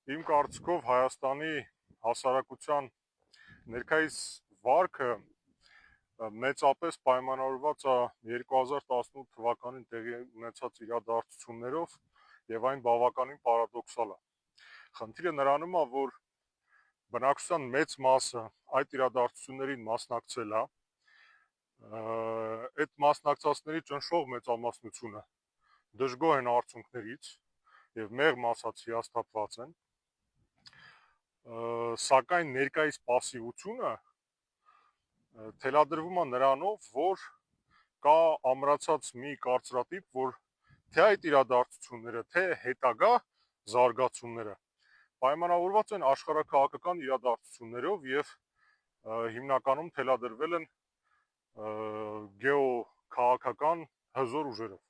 Իմ կարծիքով Հայաստանի հասարակության ներկայիս վարքը մեծապես պայմանավորված է 2018 թվականին տեղի ունեցած իրադարձություններով եւ այն բավականին պարադոքսալ է։ Խնդիրը նրանում է, որ բնակչության մեծ մասը այդ իրադարձություններին մասնակցել է, այդ մասնակցածների ճնշող մեծամասնությունը դժգոհ են արդյունքներից եւ մեղմ ասած հիասթափված են, սակայն ներկայիս պասիվությունը թելադրվում է նրանով, որ կա ամրացած մի կարծրատիպ, որ թե այդ իրադարձությունները, թե հետագա զարգացումները պայմանավորված են աշխարհաքաղաքական իրադարձություններով եւ հիմնականում թելադրվել են գեոքաղաքական հզոր ուժերով։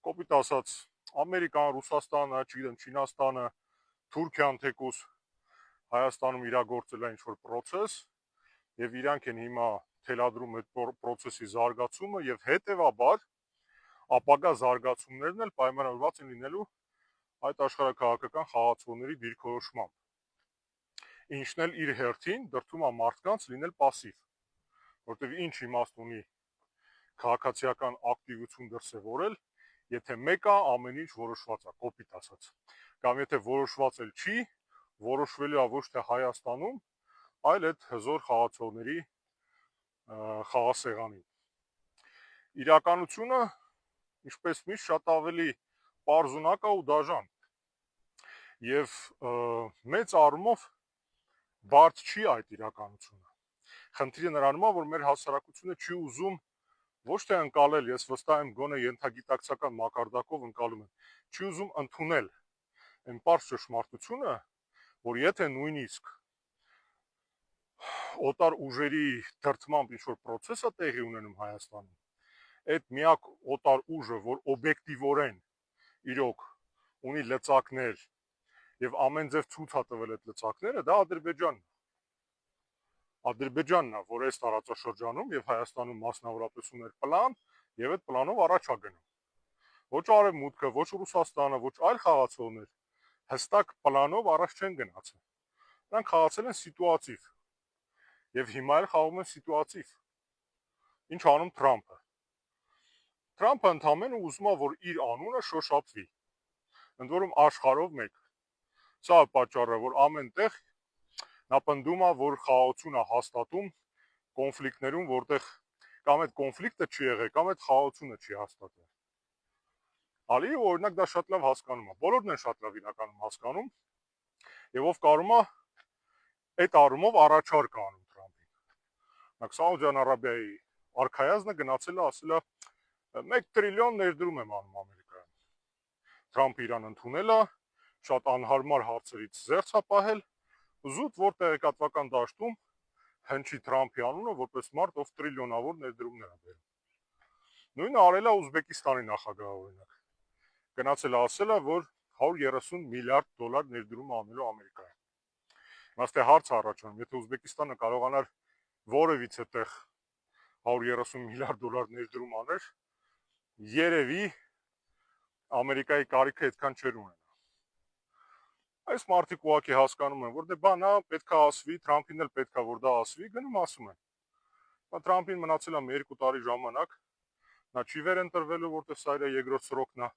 Կոպիտ ասած, Ամերիկան, Ռուսաստանը, չգիտեմ, Չինաստանը, Թուրքիան թեկուզ Հայաստանում իրագործել է ինչ-որ պրոցես եւ իրանք են հիմա թելադրում այդ պրոցեսի զարգացումը եւ հետեւաբար ապագա զարգացումներն էլ պայմանավորված են լինելու այդ աշխարհաքաղաքական խաղացողների դիրքորոշմամբ, ինչն էլ իր հերթին դրդում է մարդկանց լինել պասիվ, որտեղ ինչ իմաստ ունի քաղաքացիական ակտիվություն դրսևորել, եթե մեկը ամեն ինչ որոշված է, կոպիտ ասած, կամ եթե որոշված էլ չի, որոշվելու է ոչ թե Հայաստանում, այլ այդ հզոր խաղացողների խաղասեղանին։ Իրականությունը, ինչպես միշտ, շատ ավելի պարզունակ է ու դաժան եւ մեծ առումով բարդ չի այդ իրականությունը։ Խնդիրը նրանում է, որ մեր հասարակությունը չի ուզում ոչ թե ընկալել, ես վստահ եմ գոնե ենթագիտակցական մակարդակով ընկալում են, չի ուզում ընդունել այն պարզ ճշմարտությունը, որ եթե նույնիսկ օտար ուժերի դրդմամբ ինչ-որ պրոցես է տեղի ունենում Հայաստանում, այդ միակ օտար ուժը, որ օբյեկտիվորեն իրոք ունի լծակներ եւ ամեն ձև ցույց է տվել այդ լծակները, դա Ադրբեջանն է։ Ադրբեջանն է, որ այս տարածաշրջանում եւ Հայաստանում մասնավորապես ուներ պլան եւ այդ պլանով առաջ է գնում։ Ոչ Արևմուտքը, ոչ Ռուսաստանը, ոչ այլ խաղացողներ հստակ պլանով առաջ չեն գնացել։ Նրանք խաղացել են սիտուատիվ եւ հիմա էլ խաղում են սիտուատիվ։ Ինչ անում Թրամփը։ Թրամփը ընդամենը ուզում է, որ իր անունը շոշափվի։ Ընդ որում աշխարհով մեկ։ Սա է պատճառը, որ ամեն տեղ նա պնդում է, որ խաղաղություն է հաստատում կոնֆլիկտներում, որտեղ կամ այդ կոնֆլիկտը չի եղել, կամ այդ խաղաղությունը չի հաստատվել։ Ալիևը օրինակ դա շատ լավ հասկանում է, բոլորն են շատ լավ իրականում հասկանում, եւ ով կարում է այդ առումով առաջարկ անում Թրամփին։ Նախ Սաուդյան Արաբիայի արքայազնը գնացել է, ասել է 1 տրիլիոն ներդրում եմ անում Ամերիկայում։ Թրամփը իրան ընդունել է, շատ անհարմար հարցերից զերծ է պահել, զուտ որ տեղեկատվական դաշտում հնչի Թրամփի անունը որպես մարդ, ով տրիլիոնավոր ներդրումներ է բերում։ Նույնը արել է Ուզբեկիստանի նախագահը օրինակ։ Գնացել ասել է, որ 130 միլիարդ դոլար ներդրում անելու Ամերիկայում։ Մասնե հարց առաջանում, եթե Ուզբեկիստանը կարողանար որևիցե տեղ 130 միլիարդ դոլար ներդրում աներ, երևի Ամերիկայի կարիքը այդքան չէր ունենա։ Այս մարդիկ ուղղակի հասկանում են, որ դե բան է, պետք է ասվի, Թրամփին էլ պետք է որ դա ասվի, գնում ասում են։ Բայց Թրամփին մնացել է 2 տարի ժամանակ, նա չի վեր ընտրվելու, որտեղ սա իր երկրորդ սրոքն է։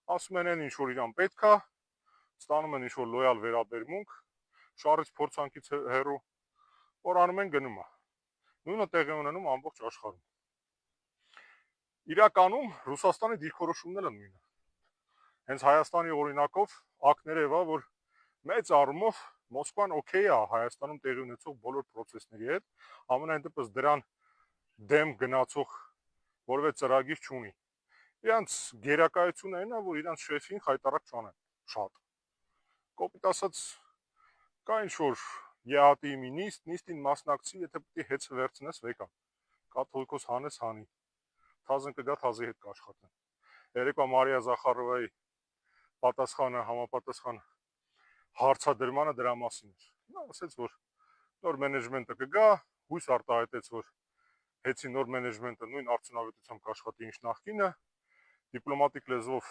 Ասում են ինչ որ իրան պետք է, ստանում են ինչ որ լոյալ վերաբերմունք, շարից փորձանքից հեռու, որ անում են գնում է։ Նույնը տեղի ունենում ամբողջ աշխարհում։ Իրականում Ռուսաստանի դիրքորոշումն էլ նույնն է։ Հենց Հայաստանի օրինակով ակներև է, որ մեծ առումով Մոսկվան օքեյ է Հայաստանում տեղի ունեցող բոլոր process-ների հետ, ամենայն դեպս դրան դեմ գնացող որևէ ծրագիր չունի։ Իրանց գերակայությունը այն է, որ իրանց շեֆին խայտարակ չանեն, շատ։ Կոպիտ ասած, կա ինչ-որ ԵԱՏ-ի մի նիստին մասնակցի, եթե պետք է հեծը վերցնես վեկա, կաթողիկոս հանես հանի, թազն կգա թազի հետ կաշխատեն։ Երեկվա Մարիա Զախարովայի պատասխանը, համապատասխան հարցադրմանը դրա մասին էր։ Նա ասաց, որ նոր մենեջմենտը կգա, հույս արտահայտեց, որ հեծի նոր մենեջմենտը նույն արդյունավետությամբ կաշխատի ինչ նախկինը, դիպլոմատիկ լեզվով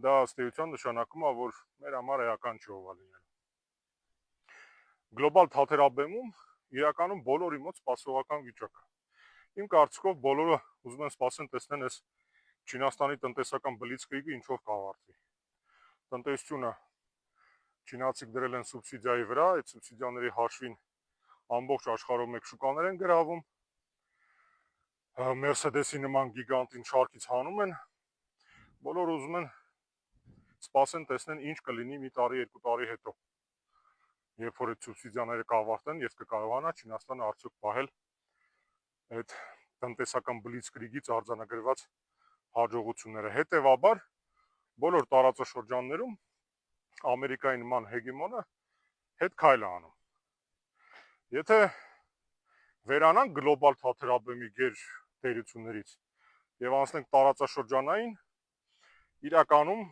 դա ըստ էության նշանակում է, որ մեր համար էական չի ով լինել։ Գլոբալ թատերաբեմում իրականում բոլորի մոտ սպասողական վիճակ է։ Իմ կարծիքով բոլորը ուզում են սպասեն տեսնեն այս Չինաստանի տնտեսական բլիցկրիգը ինչով կավարտվի։ Տնտեսությունը չինացիք դրել են սուբսիդիայի վրա, այդ սուբսիդիաների հաշվին ամբողջ աշխարհում մեկ շուկաներ են գրավում, Mercedes-ի նման գիգանտին շարքից հանում են, բոլորը ուզում են սպասեն տեսնեն ինչ կլինի մի տարի, երկու տարի հետո, երբ որ այդ սուբսիդիաները կավարտեն եւ կկարողանա Չինաստանը արդյոք պահել այդ տնտեսական բլիցկրիգից արձանագրված հաջողությունները։ Հետևաբար բոլոր տարածաշրջաններում Ամերիկայի նման հեգեմոնը հետ քայլ է անում։ Եթե վերանանք գլոբալ թատերաբեմի գեր տերություններից եւ անցնենք տարածաշրջանային, իրականում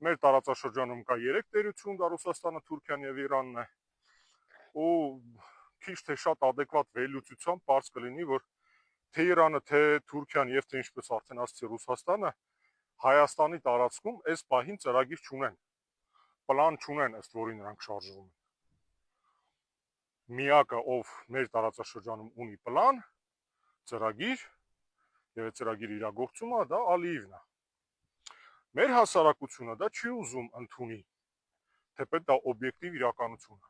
մեր տարածաշրջանում կա 3 տերություն, դա Ռուսաստանը, Թուրքիան եւ Իրանն է, ու քիչ թե շատ adekvat վերլուծությամբ բարձ կլինի, որ թե Իրանը, թե Թուրքիան եւ թե ինչպես արդեն ասացի Ռուսաստանը Հայաստանի տարածքում այս պահին ծրագիր չունեն, պլան չունեն, ըստ որի նրանք շարժվում են։ Միակը, ով մեր տարածաշրջանում ունի պլան, ծրագիր եւ այդ ծրագիրը իրագործում է, դա Ալիևն է։ Մեր հասարակությունը դա չի ուզում ընդունի, թեպետ դա օբյեկտիվ իրականություն է։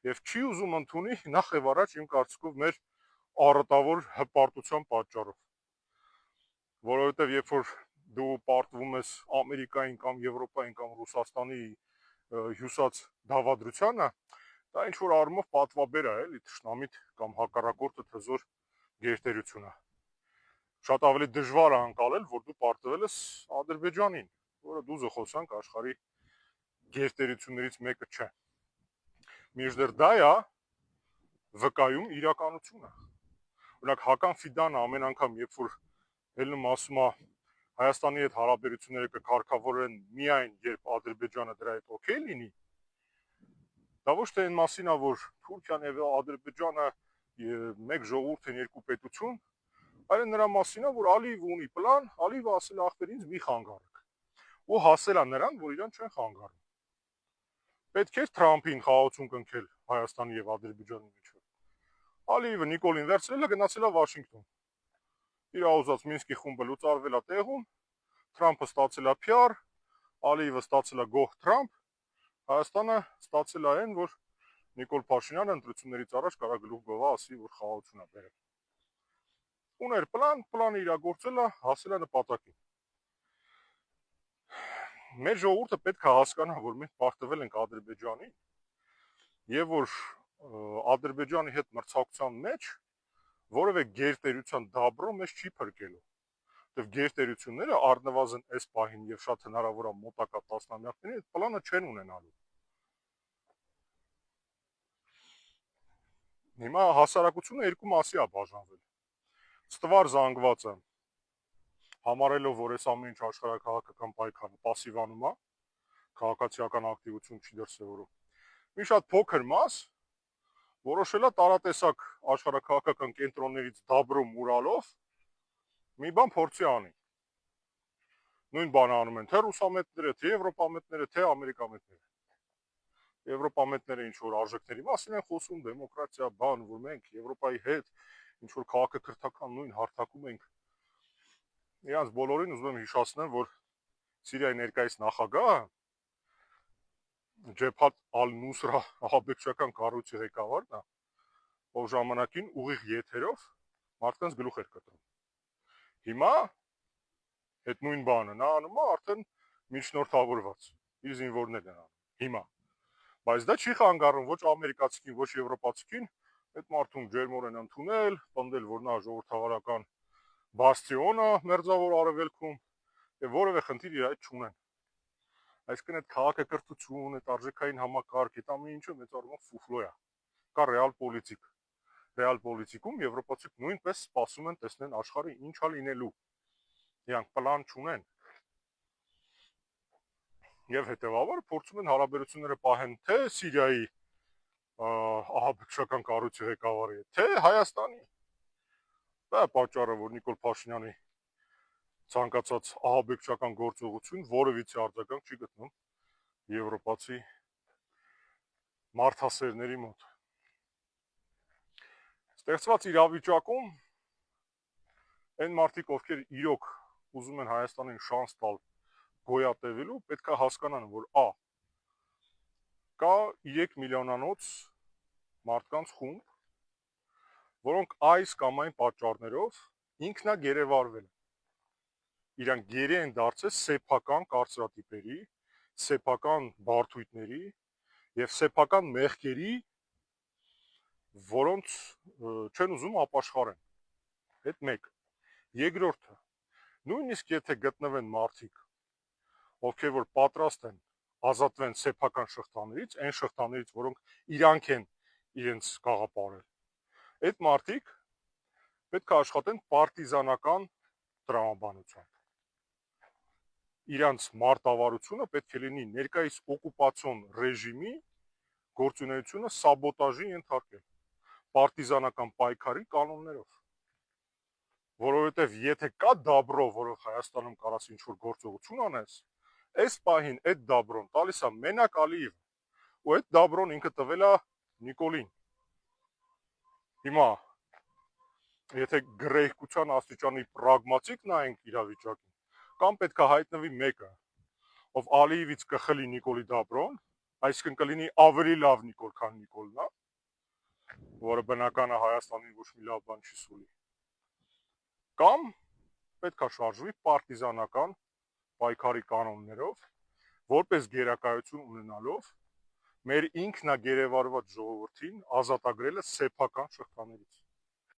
Եվ չի ուզում ընդունի նախ եւ առաջ իմ կարծիքով մեր առատավոր հպարտության պատճառով։ Որովհետեւ երբ որ դու պարտվում ես Ամերիկային կամ Եվրոպային կամ Ռուսաստանի հյուսած դավադրությանը, դա ինչ որ առումով պատվաբեր է, էլի թշնամիտ կամ հակառակորդը թզոր գերտերությունը։ Շատ ավելի դժվար է անցալել, որ դու պարտվել ես Ադրբեջանին, որը դու զխոսանք աշխարհի գերտերություններից մեկը չէ։ Միջդեռ դա է վկայում իրականությունը։ Օրինակ Հական Ֆիդանը ամեն անգամ, երբ որ ելնում ասում է Հայաստանի հետ հարաբերությունները կկարգավորեն միայն երբ Ադրբեջանը դրա հետ օքեյ լինի, դա ոչ թե այն մասին է, որ Թուրքիան եւ Ադրբեջանը մեկ ժողովուրդ են, երկու պետություն, այլ նրա մասին է, որ Ալիևը ունի պլան, Ալիևը ասել է ախպեր ինձ մի խանգարեք։ Ու հասել է նրան, որ իրան չեն խանգարում։ Պետք է Թրամփին խաղացում կնքել Հայաստանի եւ Ադրբեջանի միջեւ։ Ալիևը Նիկոլին վերցրել է, գնացել է Վաշինգտոն։ Իր ուզած Մինսկի խումբը լուծարվել է տեղում, Թրամփը ստացել է PR, Ալիևը ստացել է գոհ Թրամփ, Հայաստանը ստացել է այն, որ Նիկոլ Փաշինյանը ընտրություններից առաջ կարա գլուխ գովա, ասի, որ խաղացում է բերել։ Ուներ պլան, պլանը իրագործել է, հասել է նպատակին։ Մեր ժողովուրդը պետք է հասկանա, որ մենք պարտվել ենք Ադրբեջանին, եւ որ Ադրբեջանի հետ մրցակցության մեջ որևէ գերտերության դաբրո մեզ չի փրկելու։ Եվ գերտերությունները առնվազն այս պահին եւ շատ հնարավոր է մոտակա տասնամյակներին այդ պլանը չեն ունենալու։ Հիմա հասարակությունը երկու մասի է բաժանվել։ Ստվար զանգվածը համարելով, որ այս ամեն ինչ աշխարհակաղակական պայքարը пассивանում է, քաղաքացիական ակտիվություն չի դրսևորում։ Մի շատ փոքր մաս որոշել է տարատեսակ աշխարհակաղակական կենտրոններից դաբրում ուրալով մի բան փորձի անի։ Նույն բանը անում են թե ռուսամետները, թե եվրոպամետները, թե ամերիկամետները։ Եվրոպամետները ինչ որ արժեքների մասին են խոսում, դեմոկրատիա, բան, որ մենք Եվրոպայի հետ ինչ որ քաղաքակրթական նույն հարթակում ենք։ Իրանց բոլորին ուզում եմ հիշեցնել, որ Սիրիայի ներկայիս նախագահը Ջեփհաթ ալ-Նուսրա ահաբեկչական կառույցի ղեկավարն է, ով ժամանակին ուղիղ եթերով մարդկանց գլուխ էր կտրում։ Հիմա այդ նույն բանը նա անում է արդեն միջնորդավորված, իր զինվորներն են անում։ Հիմա բայց դա չի խանգարում ոչ ամերիկացիքին, ոչ եվրոպացիքին այդ մարդուն ջերմորեն ընդունել, պնդել, որ նա ժողովրդավարական բաստիոն է մերձավոր արևելքում եւ որևէ խնդիր իր այդ չունեն։ Այսինքն այդ քաղաքակրթություն, այդ արժեքային համակարգ, այդ ամեն ինչը մեծ առումով ֆուֆլո է։ Կա ռեալ պոլիտիկ։ Ռեալ պոլիտիկում եվրոպացիք նույնպես սպասում են տեսնեն աշխարհը ինչ է լինելու։ Իրանք պլան չունեն։ Եվ հետեւաբար փորձում են հարաբերությունները պահեն թե Սիրիայի ահաբեկչական կառույցի ղեկավարի հետ, թե Հայաստանի։ Դա է պատճառը, որ Նիկոլ Փաշինյանի ցանկացած ահաբեկչական գործողություն որևիցե արձագանք չի գտնում եվրոպացի մարդասերների մոտ։ Ստեղծված իրավիճակում այն մարդիկ, ովքեր իրոք ուզում են Հայաստանին շանս տալ գոյատևելու, պետք է հասկանան, որ կա 3 միլիոնանոց մարդկանց խումբ, որոնք այս կամ այն պատճառներով ինքնագերեվարվել են։ Իրանք գերի են դարձել սեփական կարծրատիպերի, սեփական բարդույթների եւ սեփական մեղքերի, որոնց չեն ուզում ապաշխարեն։ Այդ մեկ։ Երկրորդը, նույնիսկ եթե գտնվեն մարդիկ, ովքեր որ պատրաստ են ազատվեն սեփական շղթաներից, այն շղթաներից, որոնք իրանք են իրենց գաղափարել, այդ մարդիկ պետք է աշխատեն պարտիզանական տրամաբանությամբ։ Իրանց մարտավարությունը պետք է լինի ներկայիս օկուպացիոն ռեժիմի գործունեությունը սաբոտաժի ենթարկել պարտիզանական պայքարի կանոններով, որովհետև եթե կա դաբրո, որով Հայաստանում կարաս ինչ-որ գործողություն անես, այս պահին այդ դաբրոն տալիս է մենակ Ալիևը, ու այդ դաբրոն ինքը տվել է Նիկոլին։ Հիմա, եթե գրեհկության աստիճանի պրագմատիկ նայենք իրավիճակին, կամ պետք է հայտնվի մեկը, ով Ալիևից կխլի Նիկոլի դաբրոն, այսինքն կլինի ավելի լավ Նիկոլ, քան Նիկոլն է, որը բնական է Հայաստանին ոչ մի լավ բան չի սուլի, կամ պետք է շարժվի պարտիզանական պայքարի կանոններով, որպես գերակայություն ունենալով մեր ինքնագերեվարված ժողովրդին ազատագրելը սեփական շղթաներից։